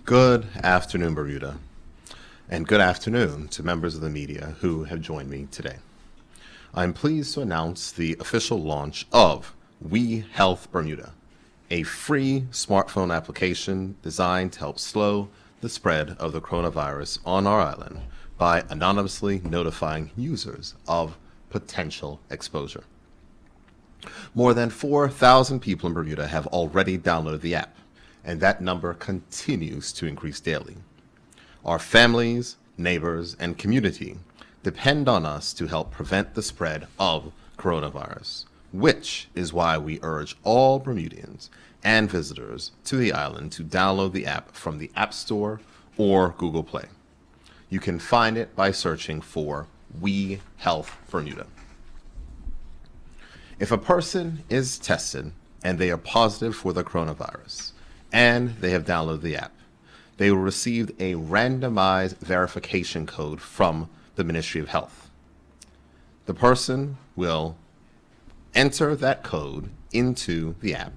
Good afternoon, Bermuda, and good afternoon to members of the media who have joined me today. I'm pleased to announce the official launch of WeHealth Bermuda, a free smartphone application designed to help slow the spread of the coronavirus on our island by anonymously notifying users of potential exposure. More than 4,000 people in Bermuda have already downloaded the app, and that number continues to increase daily. Our families, neighbors, and community depend on us to help prevent the spread of coronavirus, which is why we urge all Bermudians and visitors to the island to download the app from the App Store or Google Play. You can find it by searching for WeHealth Bermuda. If a person is tested and they are positive for the coronavirus and they have downloaded the app, they will receive a randomized verification code from the Ministry of Health. The person will enter that code into the app,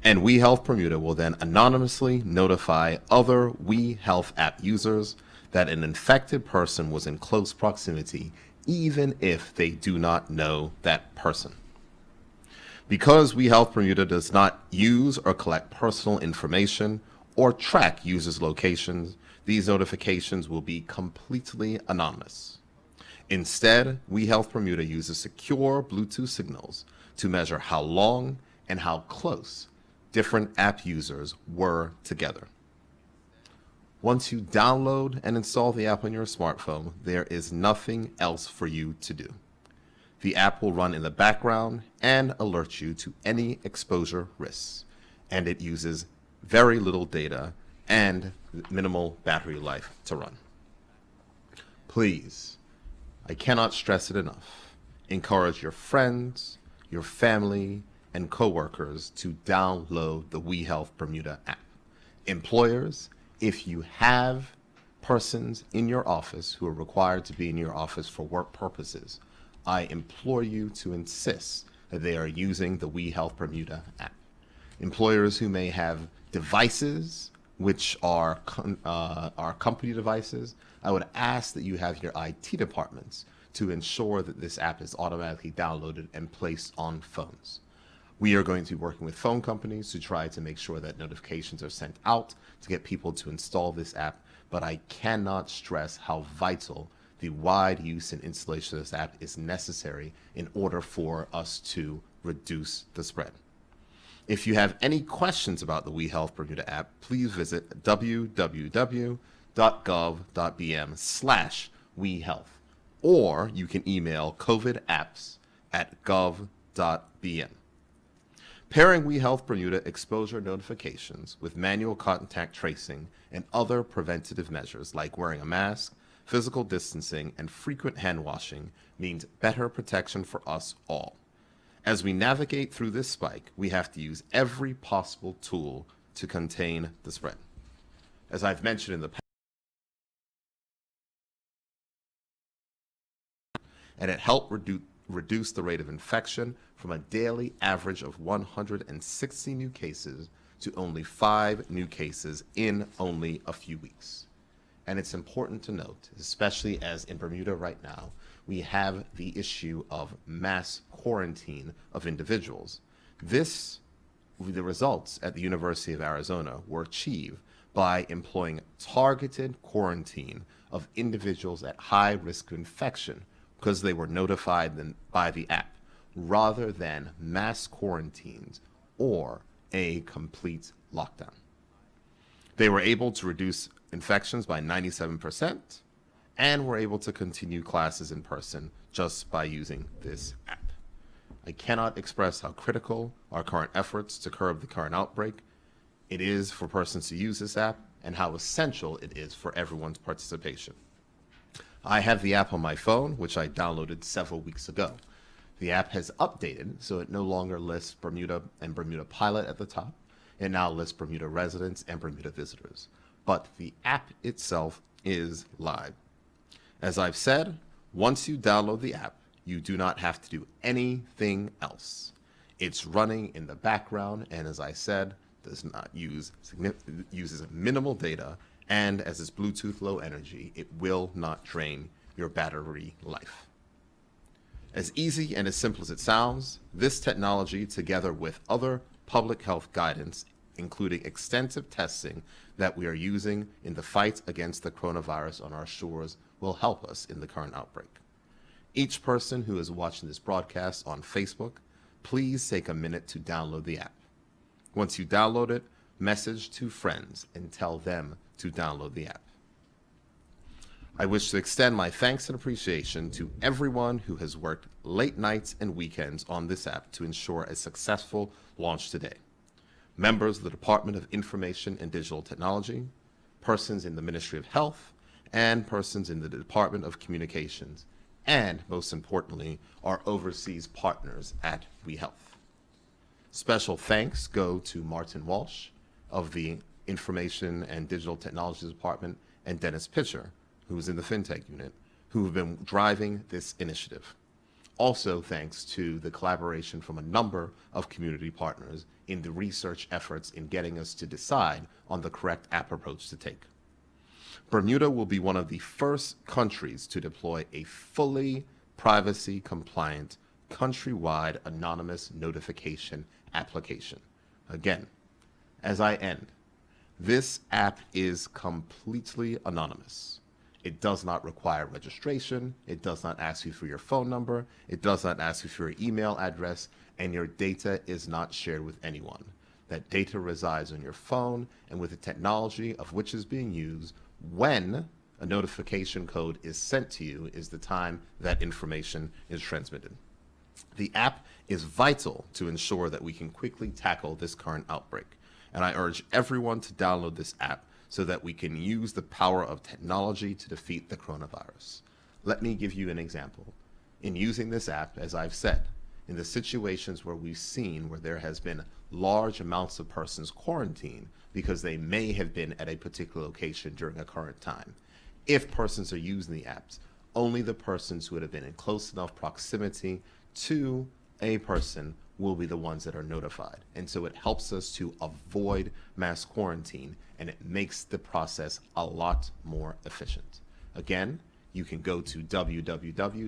and WeHealth Bermuda will then anonymously notify other WeHealth app users that an infected person was in close proximity, even if they do not know that person. Because WeHealth Bermuda does not use or collect personal information or track users' locations, these notifications will be completely anonymous. Instead, WeHealth Bermuda uses secure Bluetooth signals to measure how long and how close different app users were together. Once you download and install the app on your smartphone, there is nothing else for you to do. The app will run in the background and alert you to any exposure risks, and it uses very little data and minimal battery life to run. Please, I cannot stress it enough, encourage your friends, your family, and coworkers to download the WeHealth Bermuda app. Employers, if you have persons in your office who are required to be in your office for work purposes, I implore you to insist that they are using the WeHealth Bermuda app. Employers who may have devices which are company devices, I would ask that you have your IT departments to ensure that this app is automatically downloaded and placed on phones. We are going to be working with phone companies to try to make sure that notifications are sent out to get people to install this app, but I cannot stress how vital the wide use and installation of this app is necessary in order for us to reduce the spread. If you have any questions about the WeHealth Bermuda app, please visit www.gov.bm/WeHealth, or you can email covidapps@gov.bm. Pairing WeHealth Bermuda exposure notifications with manual contact tracing and other preventative measures like wearing a mask, physical distancing, and frequent hand washing means better protection for us all. As we navigate through this spike, we have to use every possible tool to contain the spread. As I've mentioned in the past, and it helped reduce the rate of infection from a daily average of 160 new cases to only 5 new cases in only a few weeks. And it's important to note, especially as in Bermuda right now, we have the issue of mass quarantine of individuals. The results at the University of Arizona were achieved by employing targeted quarantine of individuals at high risk of infection because they were notified by the app, rather than mass quarantines or a complete lockdown. They were able to reduce infections by 97% and were able to continue classes in person just by using this app. I cannot express how critical our current efforts to curb the current outbreak it is for persons to use this app and how essential it is for everyone's participation. I have the app on my phone, which I downloaded several weeks ago. The app has updated, so it no longer lists Bermuda and Bermuda Pilot at the top. It now lists Bermuda residents and Bermuda visitors. But the app itself is live. As I've said, once you download the app, you do not have to do anything else. It's running in the background, and as I said, does not uses minimal data, and as it's Bluetooth low energy, it will not drain your battery life. As easy and as simple as it sounds, this technology, together with other public health guidance, including extensive testing that we are using in the fight against the coronavirus on our shores, will help us in the current outbreak. Each person who is watching this broadcast on Facebook, please take a minute to download the app. Once you download it, message to friends and tell them to download the app. I wish to extend my thanks and appreciation to everyone who has worked late nights and weekends on this app to ensure a successful launch today. Members of the Department of Information and Digital Technology, persons in the Ministry of Health, and persons in the Department of Communications, and most importantly, our overseas partners at WeHealth. Special thanks go to Martin Walsh of the Information and Digital Technology Department and Dennis Pitcher, who's in the FinTech unit, who have been driving this initiative. Also thanks to the collaboration from a number of community partners in the research efforts in getting us to decide on the correct app approach to take. Bermuda will be one of the first countries to deploy a fully privacy-compliant, countrywide anonymous notification application. Again, as I end, this app is completely anonymous. It does not require registration. It does not ask you for your phone number. It does not ask you for your email address, and your data is not shared with anyone. That data resides on your phone and with the technology of which is being used when a notification code is sent to you is the time that information is transmitted. The app is vital to ensure that we can quickly tackle this current outbreak, and I urge everyone to download this app so that we can use the power of technology to defeat the coronavirus. Let me give you an example. In using this app, as I've said, in the situations where we've seen where there has been large amounts of persons quarantined because they may have been at a particular location during a current time, if persons are using the apps, only the persons who would have been in close enough proximity to a person will be the ones that are notified. And so it helps us to avoid mass quarantine, and it makes the process a lot more efficient. Again, you can go to www.gov.bm.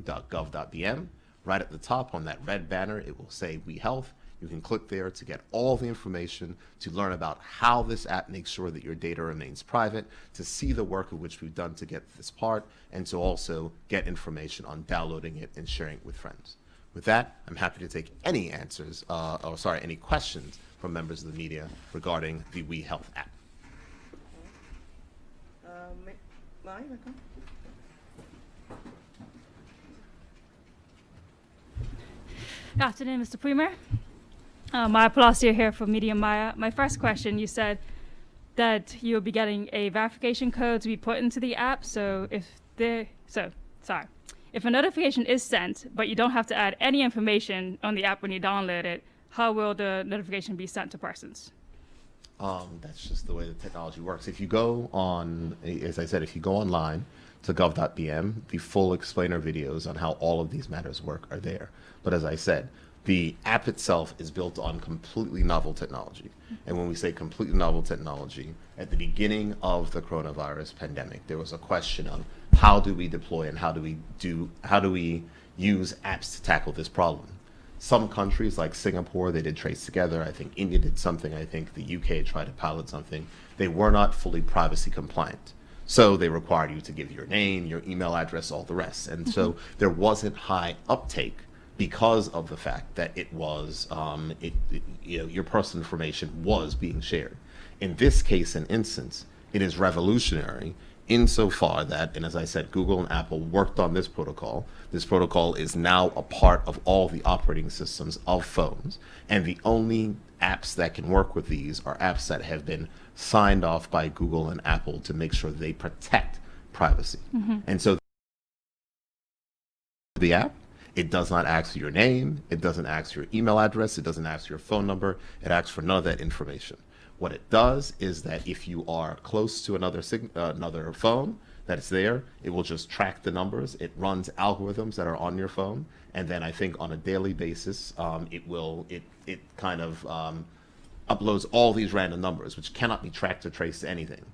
Right at the top on that red banner, it will say WeHealth. You can click there to get all the information, to learn about how this app makes sure that your data remains private, to see the work of which we've done to get this part, and to also get information on downloading it and sharing it with friends. With that, I'm happy to take any any questions from members of the media regarding the WeHealth app. Good afternoon, Mr. Premier. Maya Palacio here from Media Maya. My first question, you said that you'll be getting a verification code to be put into the app. So if a notification is sent, but you don't have to add any information on the app when you download it, how will the notification be sent to persons? That's just the way the technology works. If you go on, as I said, if you go online to gov.bm, the full explainer videos on how all of these matters work are there. But as I said, the app itself is built on completely novel technology. And when we say completely novel technology, at the beginning of the coronavirus pandemic, there was a question of how do we deploy and how do we use apps to tackle this problem? Some countries like Singapore, they did Trace Together. I think India did something. I think the UK tried to pilot something. They were not fully privacy compliant. So they required you to give your name, your email address, all the rest. And so there wasn't high uptake because of the fact that it was, your personal information was being shared. In this case and instance, it is revolutionary insofar that, and as I said, Google and Apple worked on this protocol. This protocol is now a part of all the operating systems of phones, and the only apps that can work with these are apps that have been signed off by Google and Apple to make sure they protect privacy. And so the app, it does not ask for your name, it doesn't ask for your email address, it doesn't ask for your phone number, it asks for none of that information. What it does is that if you are close to another phone that's there, it will just track the numbers. It runs algorithms that are on your phone, and then I think on a daily basis, it kind of uploads all these random numbers, which cannot be tracked or traced to anything.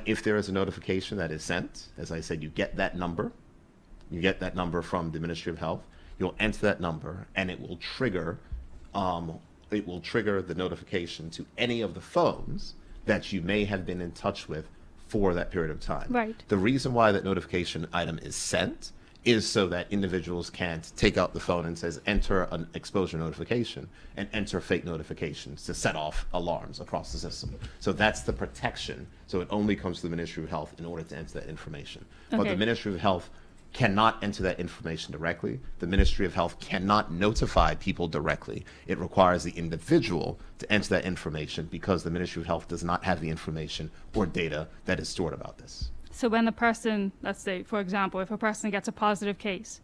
If there is a notification that is sent, as I said, you get that number from the Ministry of Health, you'll enter that number, and it will trigger the notification to any of the phones that you may have been in touch with for that period of time. Right. The reason why that notification item is sent is so that individuals can't take out the phone and says enter an exposure notification and enter fake notifications to set off alarms across the system. So that's the protection. So it only comes to the Ministry of Health in order to enter that information. But Okay. the Ministry of Health cannot enter that information directly. The Ministry of Health cannot notify people directly. It requires the individual to enter that information because the Ministry of Health does not have the information or data that is stored about this. So when a person, let's say, for example, if a person gets a positive case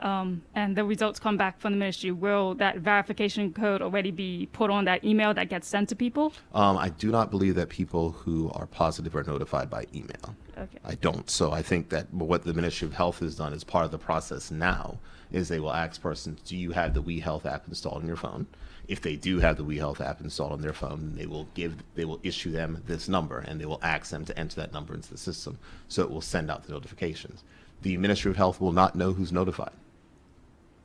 and the results come back from the ministry, will that verification code already be put on that email that gets sent to people? I do not believe that people who are positive are notified by email. Okay. I don't. So I think that what the Ministry of Health has done as part of the process now is they will ask persons, do you have the WeHealth app installed on your phone? If they do have the WeHealth app installed on their phone, they will issue them this number, and they will ask them to enter that number into the system, so it will send out the notifications. The Ministry of Health will not know who's notified.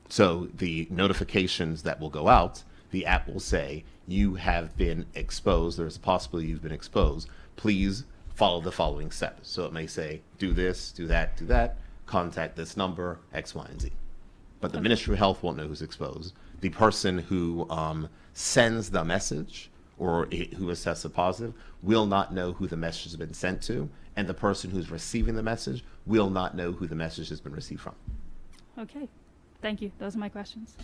So the notifications that will go out, the app will say, you have been exposed, there's a possibility you've been exposed, please follow the following steps. So it may say, do this, do that, contact this number, X, Y, and Z. But the Ministry of Health won't know who's exposed. The person who sends the message or who is tested positive will not know who the message has been sent to, and the person who's receiving the message will not know who the message has been received from. Okay. Thank you. Those are my questions.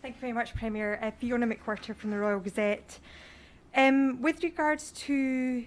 Thank you very much, Premier. Fiona McWhirter from the Royal Gazette. With regards to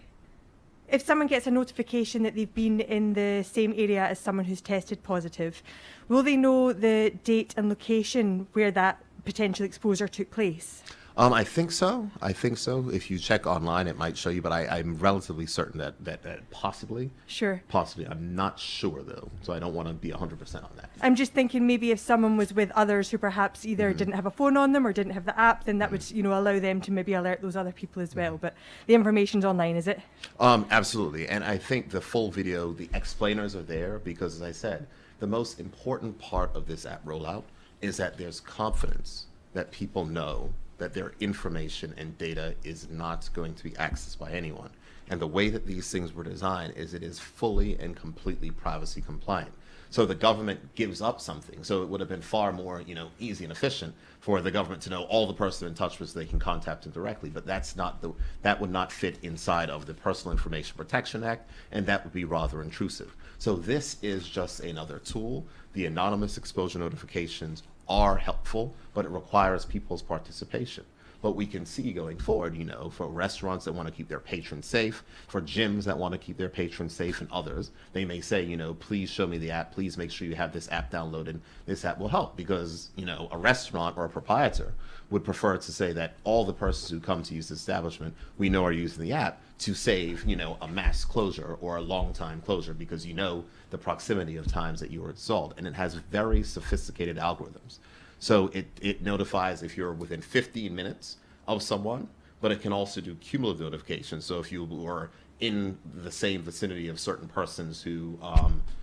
if someone gets a notification that they've been in the same area as someone who's tested positive, will they know the date and location where that potential exposure took place? I think so. If you check online, it might show you, but I'm relatively certain that possibly. Sure. Possibly. I'm not sure, though, so I don't want to be 100% on that. I'm just thinking maybe if someone was with others who perhaps either didn't have a phone on them or didn't have the app, then that would, allow them to maybe alert those other people as well. But the information's online, is it? Absolutely. And I think the full video, the explainers are there because, as I said, the most important part of this app rollout is that there's confidence that people know that their information and data is not going to be accessed by anyone. And the way that these things were designed is it is fully and completely privacy compliant. So the government gives up something. So it would have been far more, easy and efficient for the government to know all the person they're in touch with so they can contact them directly. But that would not fit inside of the Personal Information Protection Act, and that would be rather intrusive. So this is just another tool. The anonymous exposure notifications are helpful, but it requires people's participation. But we can see going forward, for restaurants that want to keep their patrons safe, for gyms that want to keep their patrons safe, and others, they may say, please show me the app, please make sure you have this app downloaded. This app will help because, a restaurant or a proprietor would prefer to say that all the persons who come to use the establishment we know are using the app to save, a mass closure or a long time closure because the proximity of times that you were installed. And it has very sophisticated algorithms. So it notifies if you're within 15 minutes of someone, but it can also do cumulative notifications. So if you were in the same vicinity of certain persons who,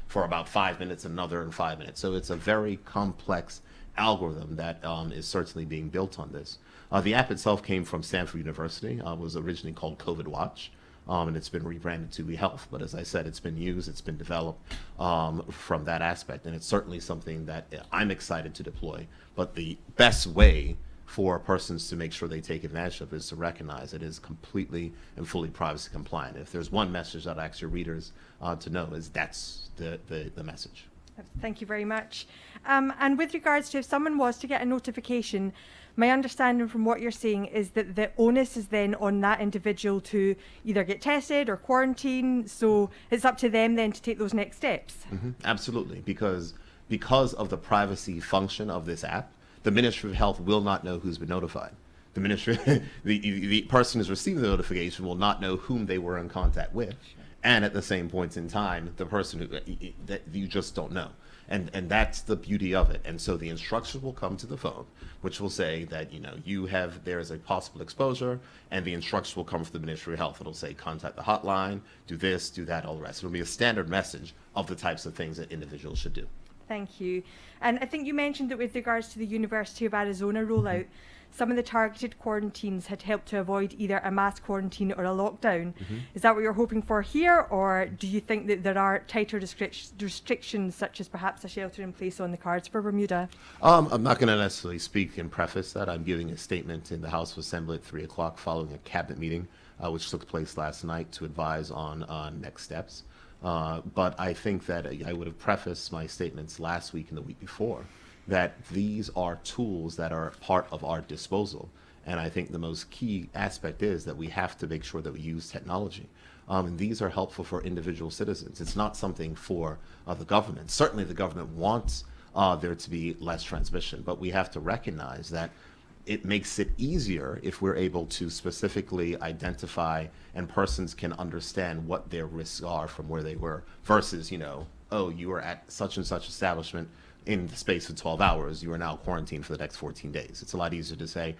for about 5 minutes, another in 5 minutes. So it's a very complex algorithm that is certainly being built on this. The app itself came from Stanford University. Was originally called COVID Watch. And it's been rebranded to WeHealth. But as I said, it's been used, it's been developed from that aspect. And it's certainly something that I'm excited to deploy. But the best way for persons to make sure they take advantage of is to recognize it is completely and fully privacy compliant. If there's one message that I ask your readers to know is that's the message. Thank you very much. And with regards to if someone was to get a notification, my understanding from what you're saying is that the onus is then on that individual to either get tested or quarantine. So it's up to them then to take those next steps. Absolutely, because of the privacy function of this app, the Ministry of Health will not know who's been notified. The ministry, the person who's receiving the notification will not know whom they were in contact with. and at the same point in time, the person who that you just don't know. And that's the beauty of it. And so the instructions will come to the phone, which will say that, there's a possible exposure, and the instructions will come from the Ministry of Health. It'll say, contact the hotline, do this, do that, all the rest. It'll be a standard message of the types of things that individuals should do. Thank you. And I think you mentioned that with regards to the University of Arizona rollout, some of the targeted quarantines had helped to avoid either a mass quarantine or a lockdown. Is that what you're hoping for here, or do you think that there are tighter restrictions, such as perhaps a shelter in place on the cards for Bermuda? I'm not going to necessarily speak and preface that. I'm giving a statement in the House of Assembly at 3 o'clock following a cabinet meeting, which took place last night, to advise on next steps. But I think that I would have prefaced my statements last week and the week before that these are tools that are part of our disposal. And I think the most key aspect is that we have to make sure that we use technology. And these are helpful for individual citizens. It's not something for the government. Certainly the government wants there to be less transmission, but we have to recognize that it makes it easier if we're able to specifically identify and persons can understand what their risks are from where they were versus, oh, you were at such and such establishment in the space of 12 hours, you are now quarantined for the next 14 days. It's a lot easier to say,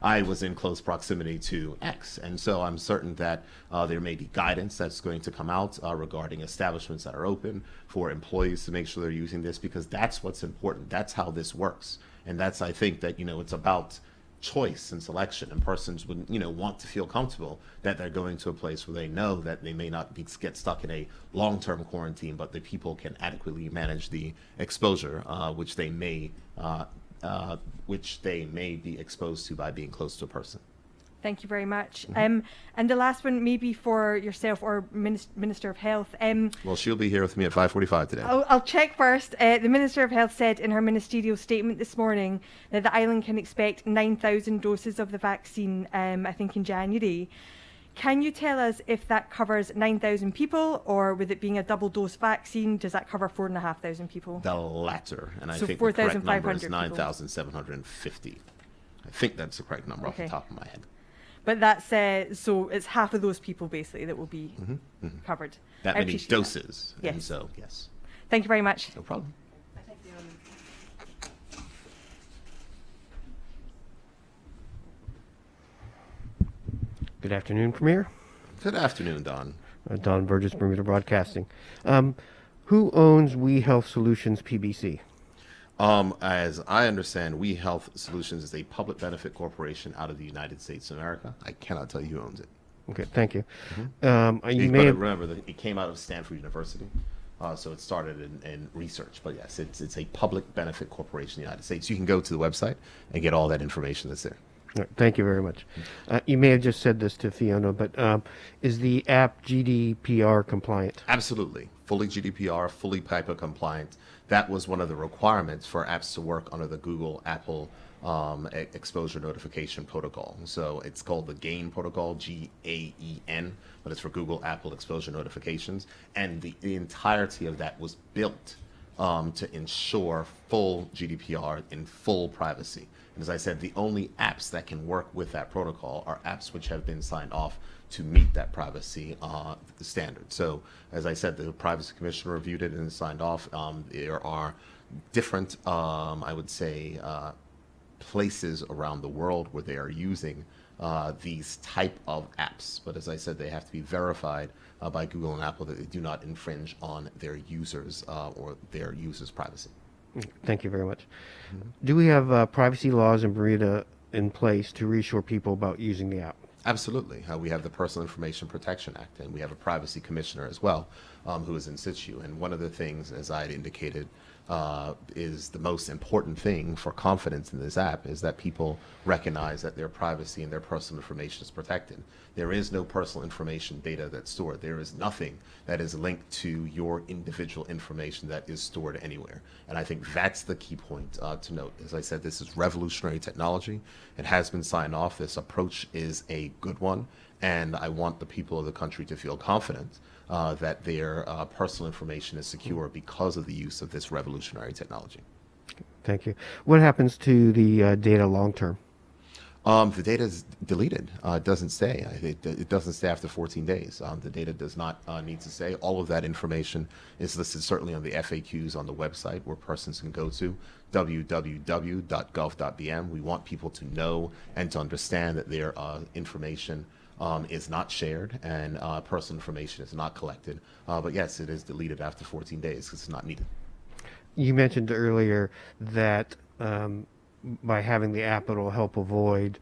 I was in close proximity to X. And so I'm certain that there may be guidance that's going to come out regarding establishments that are open for employees to make sure they're using this, because that's what's important. That's how this works. And that's, I think that, it's about choice and selection, and persons would, want to feel comfortable that they're going to a place where they know that they may not get stuck in a long-term quarantine, but the people can adequately manage the exposure, which they may be exposed to by being close to a person. Thank you very much. And the last one, maybe for yourself or Minister of Health. Well, she'll be here with me at 5:45 today. I'll check first. The Minister of Health said in her ministerial statement this morning that the island can expect 9,000 doses of the vaccine, I think in January. Can you tell us if that covers 9,000 people, or with it being a double dose vaccine, does that cover 4,500 people? The latter. And I So think the correct number 4,500 is 9,750. I think that's the correct number off the top of my head. But that's so it's half of those people basically that will be covered. That many doses. Yes. And so, yes. Thank you very much. No problem. Good afternoon, Premier. Good afternoon, Don. Don Burgess, Bermuda Broadcasting. Who owns WeHealth Solutions PBC? As I understand, WeHealth Solutions is a public benefit corporation out of the United States of America. I cannot tell you who owns it. Okay, thank you. You may remember that it came out of Stanford University, so it started in research. But yes, it's a public benefit corporation in the United States. You can go to the website and get all that information that's there. All right, thank you very much. You may have just said this to Fiona, but is the app GDPR compliant? Absolutely. Fully GDPR, fully PIPA compliant. That was one of the requirements for apps to work under the Google, Apple exposure notification protocol. So it's called the GAIN protocol, GAEN, but it's for Google, Apple exposure notifications. And the entirety of that was built to ensure full GDPR and full privacy. And as I said, the only apps that can work with that protocol are apps which have been signed off to meet that privacy standard. So as I said, the Privacy Commissioner reviewed it and signed off. There are different, I would say, places around the world where they are using these type of apps. But as I said, they have to be verified by Google and Apple that they do not infringe on their users or their users' privacy. Thank you very much. Do we have privacy laws in Bermuda in place to reassure people about using the app? Absolutely. We have the Personal Information Protection Act, and we have a privacy commissioner as well, who is in situ. And one of the things, as I had indicated, is the most important thing for confidence in this app is that people recognize that their privacy and their personal information is protected. There is no personal information data that's stored. There is nothing that is linked to your individual information that is stored anywhere. And I think that's the key point to note. As I said, this is revolutionary technology. It has been signed off. This approach is a good one. And I want the people of the country to feel confident that their personal information is secure because of the use of this revolutionary technology. Thank you. What happens to the data long term? The data is deleted. It doesn't stay. It doesn't stay after 14 days. The data does not need to stay. All of that information is listed certainly on the FAQs on the website where persons can go to www.gov.bm. We want people to know and to understand that their information is not shared and personal information is not collected. But yes, it is deleted after 14 days because it's not needed. You mentioned earlier that by having the app, it'll help avoid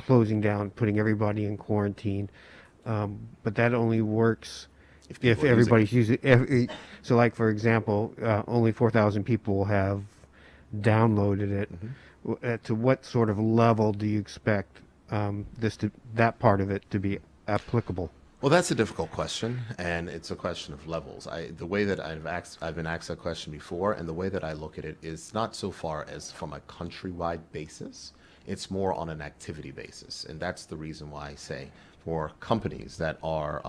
closing down, putting everybody in quarantine. But that only works if people are everybody's using. So, like for example, only 4,000 people will have downloaded it. To what sort of level do you expect that part of it to be applicable? Well, that's a difficult question, and it's a question of levels. The way that I've been asked that question before, and the way that I look at it is not so far as from a countrywide basis. It's more on an activity basis, and that's the reason why I say for companies that are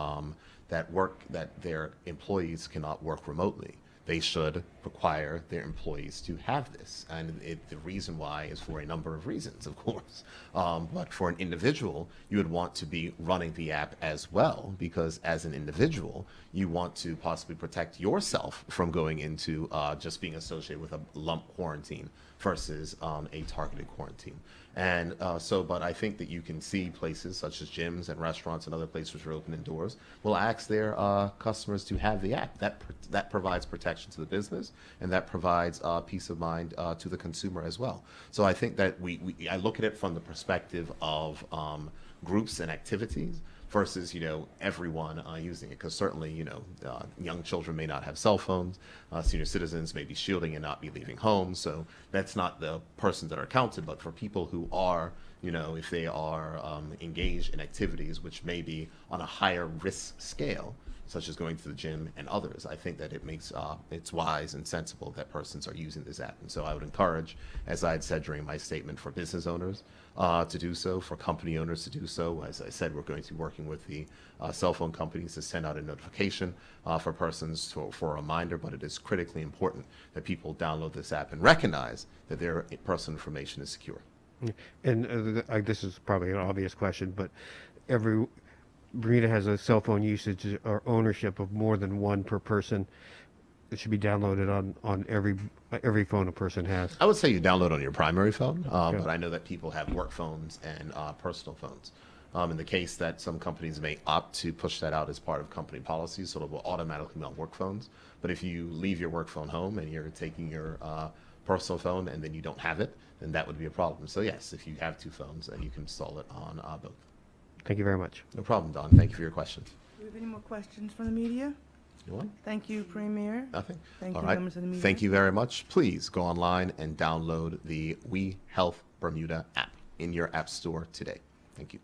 that their employees cannot work remotely, they should require their employees to have this. And the reason why is for a number of reasons, of course. But for an individual, you would want to be running the app as well, because as an individual, you want to possibly protect yourself from going into just being associated with a lump quarantine versus a targeted quarantine. And but I think that you can see places such as gyms and restaurants and other places which are open indoors will ask their customers to have the app. That provides protection to the business, and that provides peace of mind to the consumer as well. So I think that I look at it from the perspective of groups and activities versus everyone using it, because certainly young children may not have cell phones, senior citizens may be shielding and not be leaving home, so that's not the persons that are counted. But for people who are if they are engaged in activities which may be on a higher risk scale, such as going to the gym and others, I think that it makes it's wise and sensible that persons are using this app. And so I would encourage, as I had said during my statement, for business owners to do so, for company owners to do so. As I said, we're going to be working with the cell phone companies to send out a notification for persons for a reminder, but it is critically important that people download this app and recognize that their personal information is secure. And this is probably an obvious question, but Bermuda has a cell phone usage or ownership of more than one per person. It should be downloaded on every phone a person has. I would say you download on your primary phone, but I know that people have work phones and personal phones. In the case that some companies may opt to push that out as part of company policies, so it will automatically be on work phones. But if you leave your work phone home and you're taking your personal phone and then you don't have it, then that would be a problem. So yes, if you have two phones, then you can install it on both. Thank you very much. No problem, Don. Thank you for your questions. Do we have any more questions from the media? You want? Thank you, Premier. Nothing? Thank All you, right. members of the media. Thank you very much. Please go online and download the WeHealth Bermuda app in your app store today. Thank you.